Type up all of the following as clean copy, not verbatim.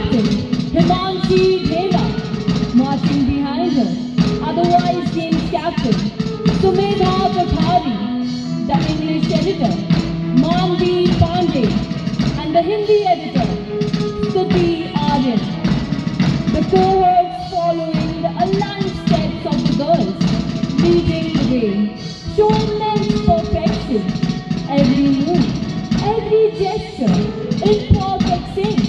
Captain Himanshi Dhaila. Marching behind her are the Vice Games Captain Sumedha Kothari, the English Editor Manvi Pandey, and the Hindi Editor-Stuti Aryan. The cohorts following the aligned steps of the girls, leading the way, showing men's perfection. Every move, every gesture, in perfect sync,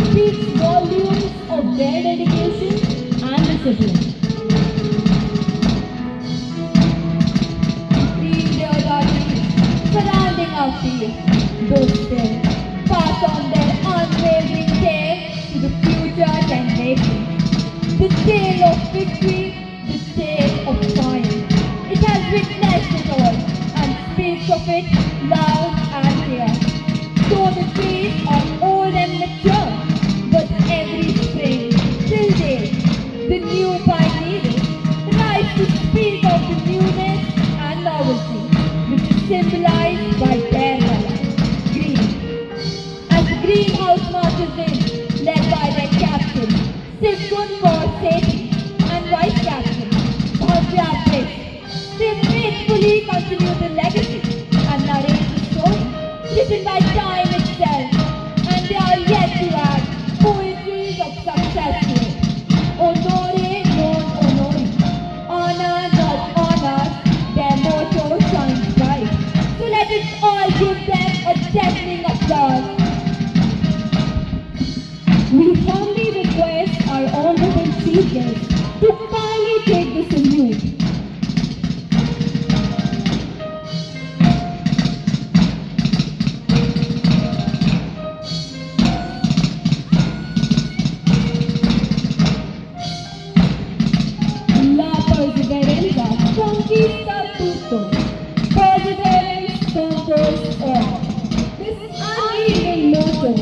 speaks volumes of their dedication and discipline. Surrounding our field, those still pass on their unwavering care to the future generations. The tale of victory, the tale of triumph. It has witnessed it all and speaks of it loud and clear. Though the trees are old and mature, but every spring, till date, the new pioneers rise to speak of the newness and novelty, which is symbolized by their color, green. As the greenhouse marches in, led by their captain, Smc Ramnee, and vice captain, they faithfully continue the legacy and narrate the story written by time itself, and they are yet to add poetries of success to it. Honore non honori, honor not honor, their motto shines bright. So let us all give them a deafening applause. We humbly request our honorable chief guest to kindly take the salute. Conquista tutto, perseverance conquers all. This unwavering motto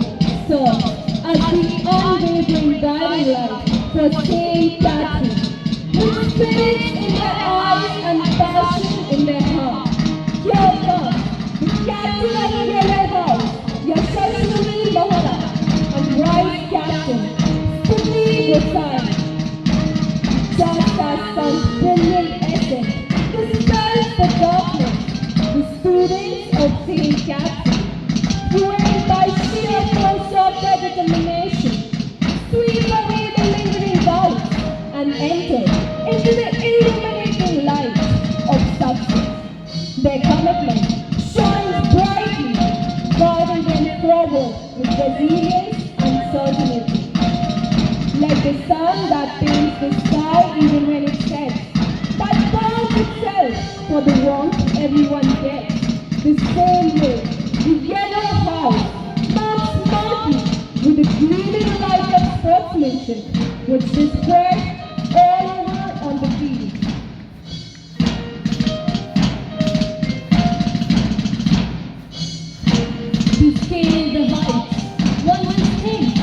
serves as the unwavering guiding light for St. Catherine, with spirits in their eyes and passion in their hearts. Here comes the captain of the Yellow House, Yashaswini Mahara, and vice captain, Sumedha Kothari. Just as some brilliant essence dispels the darkness, the students of St. Catherine, fueled by sheer force of their determination, sweep away the lingering doubts and enter into the illuminating light of success. Their commitment shines brightly, guiding them forward with resilience and certainty. Like the sun that paints the sky even when it sets, that burns itself for the warmth everyone gets. The same way, the Yellow House marks smartly with the gleaming light of sportsmanship, which displays all over on the field. To scale the heights, one must think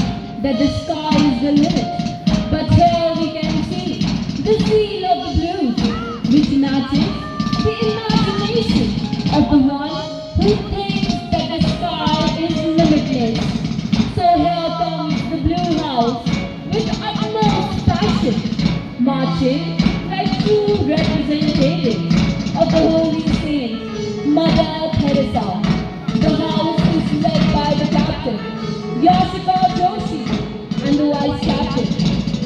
that the sky is the limit. But here we can see the seal of the blue, which matches the imagination of the one who thinks that the sky is limitless. So here comes the blue house with utmost passion, marching like true representatives of the Holy Saint, Mother Teresa. The house is led by the captain, Yashika Joshi, and the vice captain,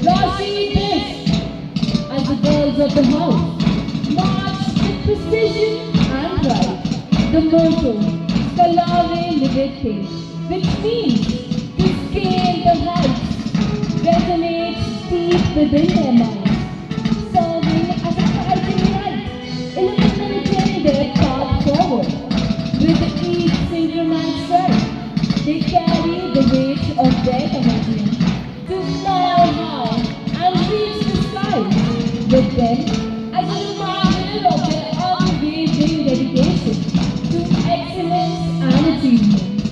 Rashi Bish. As the girls of the house march with precision and pride. The motto, Scalare Livete, which means to scale the heights, resonates deep within their minds, serving as a guiding light, illuminating their path forward. With each synchronized stride, they carry the weight of their commitment to fly high and reach the skies. With them, as a reminder of their unwavering dedication to excellence and achievement.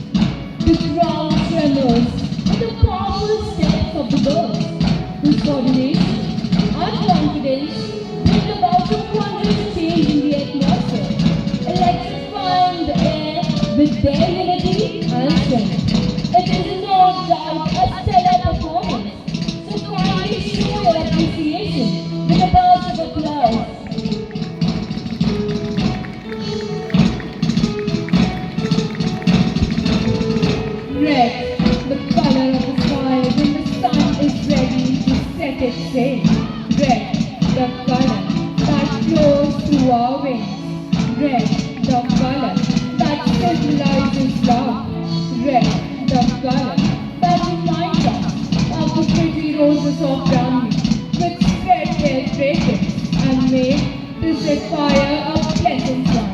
The crowd tremors with the powerful steps of the girls, whose coordination and confidence bring about a wondrous change in the atmosphere, electrifying the air with their unity and strength. It is no doubt a stellar performance roses of Ramnee, which spread their fragrance and made this red fire a pleasant one.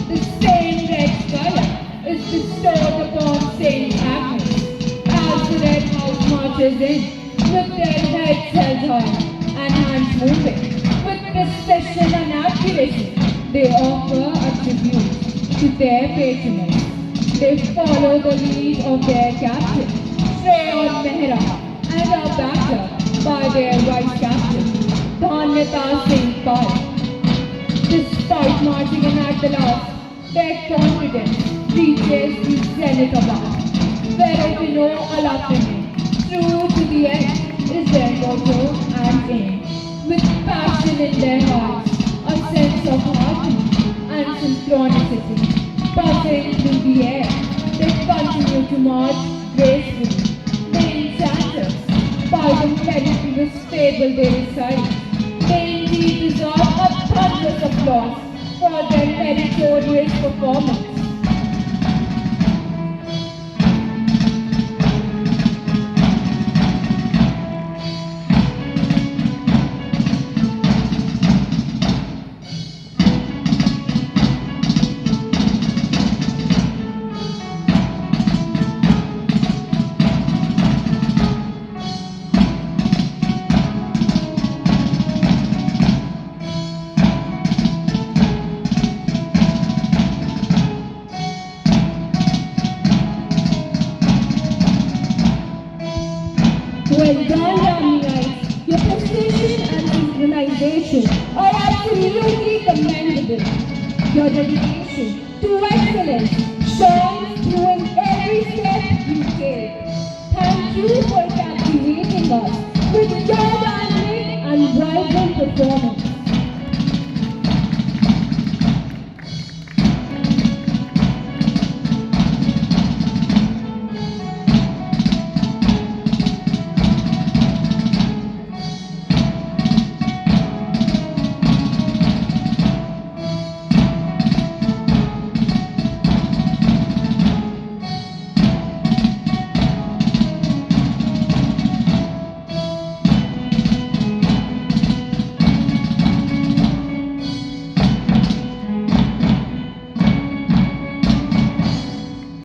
The same red color is bestowed upon St. Agnes as the red house marches in, with their heads held high and hands moving. With precision and accuracy, they offer a tribute to their patroness. They follow the lead of their captain, Mehra, and are backed up by their vice captain, Singh Pal. Despite marching in at the last, their confidence reaches the zenith above. Veretino alapine, true to the end, is their motto and aim. With passion in their hearts, a sense of harmony and synchronicity buzzing through the air, they continue to march gracefully. They enchant us by the mellifluous fable they recite. They indeed deserve a thunderous applause for their meritorious performance. Well done, Ramneeites. Your precision and synchronization are absolutely commendable. Your dedication to excellence shines through in every step you take. Thank you for